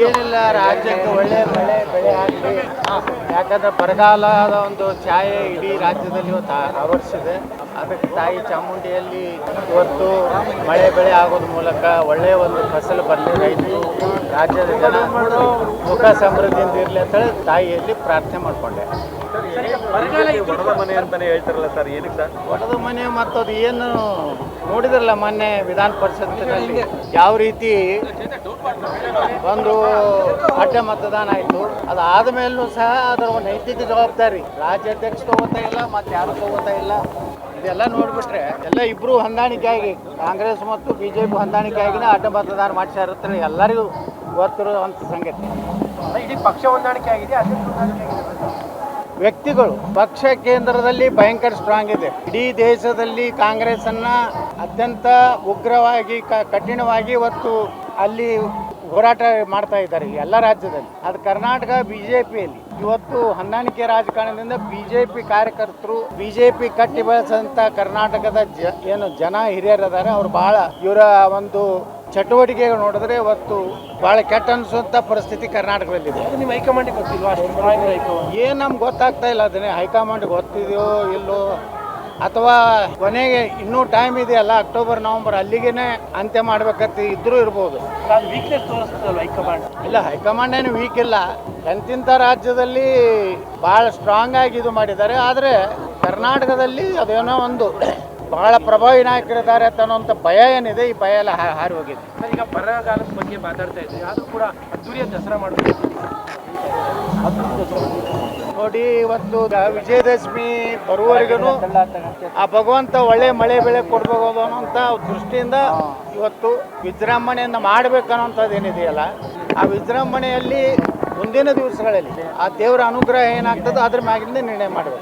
ಏನಿಲ್ಲ, ರಾಜ್ಯಕ್ಕೆ ಒಳ್ಳೆ ಮಳೆ ಬೆಳೆ ಆಗಲಿ. ಯಾಕಂದ್ರೆ ಬರಗಾಲದ ಒಂದು ಛಾಯೆ ಇಡೀ ರಾಜ್ಯದಲ್ಲಿ ಇವತ್ತು ಆವರಿಸಿದೆ. ಅದಕ್ಕೆ ತಾಯಿ ಚಾಮುಂಡಿಯಲ್ಲಿ ಇವತ್ತು ಮಳೆ ಬೆಳೆ ಆಗೋದ್ರ ಮೂಲಕ ಒಳ್ಳೆಯ ಒಂದು ಫಸಲು ಬರಲಿ, ರೈತರು ರಾಜ್ಯದ ಜನ ಸುಖ ಸಮೃದ್ಧಿಯಿಂದ ಇರಲಿ ಅಂತೇಳಿ ತಾಯಿಯಲ್ಲಿ ಪ್ರಾರ್ಥನೆ ಮಾಡಿಕೊಂಡೆ. ಒಡೆದ ಮನೆ ಅಂತಾನೆ ಹೇಳ್ತಾರಲ್ಲ ಸರ್, ಏನಕ್ಕೆ ಸರ್ ಒಡೆದ ಮನೆ? ಮತ್ತು ಅದು ಏನು ನೋಡಿದ್ರಲ್ಲ ಮೊನ್ನೆ ವಿಧಾನ ಪರಿಷತ್ತಿನಲ್ಲಿ ಯಾವ ರೀತಿ ಒಂದು ಅಡ್ಡ ಮತದಾನ ಆಯಿತು. ಅದಾದ ಮೇಲೂ ಸಹ ಅದರ ನೈತಿಕ ಜವಾಬ್ದಾರಿ ರಾಜ್ಯಾಧ್ಯಕ್ಷ ತಗೋತಾ ಇಲ್ಲ, ಮತ್ತು ಯಾರು ತಗೋತಾ ಇಲ್ಲ. ಇದೆಲ್ಲ ನೋಡಿಬಿಟ್ರೆ ಎಲ್ಲ ಇಬ್ಬರು ಹೊಂದಾಣಿಕೆಯಾಗಿ, ಕಾಂಗ್ರೆಸ್ ಮತ್ತು BJP ಹೊಂದಾಣಿಕೆಯಾಗಿನೇ ಅಡ್ಡ ಮತದಾನ ಮಾಡಿಸಿರ್ತಾರೆ. ಎಲ್ಲರಿಗೂ ಗೊತ್ತಿರುವಂಥ ಸಂಗತಿ. ಇಡೀ ಪಕ್ಷ ಹೊಂದಾಣಿಕೆ ಆಗಿದೆ, ಅಧ್ಯಕ್ಷ ಹೊಂದಾಣಿಕೆ ಆಗಿದೆ. ವ್ಯಕ್ತಿಗಳು ಪಕ್ಷ ಕೇಂದ್ರದಲ್ಲಿ ಭಯಂಕರ ಸ್ಟ್ರಾಂಗ್ ಇದೆ. ಇಡೀ ದೇಶದಲ್ಲಿ ಕಾಂಗ್ರೆಸ್ಸನ್ನ ಅತ್ಯಂತ ಉಗ್ರವಾಗಿ ಕಠಿಣವಾಗಿ ಇವತ್ತು ಅಲ್ಲಿ ಹೋರಾಟ ಮಾಡ್ತಾ ಇದ್ದಾರೆ ಎಲ್ಲ ರಾಜ್ಯದಲ್ಲಿ. ಅದು ಕರ್ನಾಟಕ BJPಯಲ್ಲಿ ಇವತ್ತು ಹೊಂದಾಣಿಕೆ ರಾಜಕಾರಣದಿಂದ BJP ಕಾರ್ಯಕರ್ತರು, BJP ಕಟ್ಟಿ ಬೆಳೆಸಂತ ಕರ್ನಾಟಕದ ಏನು ಜನ ಹಿರಿಯರಿದ್ದಾರೆ, ಅವ್ರು ಬಹಳ ಇವರ ಒಂದು ಚಟುವಟಿಕೆ ನೋಡಿದ್ರೆ ಇವತ್ತು ಬಹಳ ಕೆಟ್ಟ ಅನಿಸುವಂಥ ಪರಿಸ್ಥಿತಿ ಕರ್ನಾಟಕದಲ್ಲಿದೆ. ನಿಮ್ಮ ಹೈಕಮಾಂಡಿಗೆ ಗೊತ್ತಿಲ್ವಾ? ಏನು ನಮ್ಗೆ ಗೊತ್ತಾಗ್ತಾ ಇಲ್ಲ. ಅದನ್ನೇ ಹೈಕಮಾಂಡ್ ಗೊತ್ತಿದೆಯೋ ಇಲ್ಲೋ, ಅಥವಾ ಕೊನೆಗೆ ಇನ್ನೂ ಟೈಮ್ ಇದೆಯಲ್ಲ, ಅಕ್ಟೋಬರ್ ನವಂಬರ್ ಅಲ್ಲಿಗೇನೆ ಅಂತ್ಯ ಮಾಡ್ಬೇಕಂತ ಇದ್ರೂ ಇರ್ಬೋದು. ಅದು ವೀಕ್ನೆಸ್ ತೋರಿಸ್ತದಲ್ಲ ಹೈಕಮಾಂಡ್? ಇಲ್ಲ, ಹೈಕಮಾಂಡ್ ಏನು ವೀಕ್ ಇಲ್ಲ. ಎಂತಿಂಥ ರಾಜ್ಯದಲ್ಲಿ ಭಾಳ ಸ್ಟ್ರಾಂಗ್ ಆಗಿ ಇದು ಮಾಡಿದ್ದಾರೆ. ಆದರೆ ಕರ್ನಾಟಕದಲ್ಲಿ ಅದೇನೋ ಒಂದು ಬಹಳ ಪ್ರಭಾವಿ ನಾಯಕರಿದ್ದಾರೆ ಅನ್ನೋಂಥ ಭಯ ಏನಿದೆ, ಈ ಭಯ ಎಲ್ಲ ಹಾರಿ ಹೋಗಿದೆ. ಈಗ ಬರಗಾಲದ ಬಗ್ಗೆ ಮಾತಾಡ್ತಾ ಇದ್ರಿ, ಆದರೂ ಕೂಡ ಅದ್ದೂರಿಯ ದಸರಾ ಮಾಡಬೇಕು ನೋಡಿ. ಇವತ್ತು ವಿಜಯದಶಮಿ ಬರುವವರೆಗೂ ಆ ಭಗವಂತ ಒಳ್ಳೆ ಮಳೆ ಬೆಳೆ ಕೊಡ್ಬೇಕು ಅನ್ನೋಂಥ ದೃಷ್ಟಿಯಿಂದ ಇವತ್ತು ವಿಜೃಂಭಣೆಯಿಂದ ಮಾಡಬೇಕನ್ನೋಂಥದ್ದು ಏನಿದೆಯಲ್ಲ, ಆ ವಿಜೃಂಭಣೆಯಲ್ಲಿ ಮುಂದಿನ ದಿವಸಗಳಲ್ಲಿ ಆ ದೇವರ ಅನುಗ್ರಹ ಏನಾಗ್ತದೋ ಅದ್ರ ಮ್ಯಾಗಿಂದ ನಿರ್ಣಯ ಮಾಡಬೇಕು.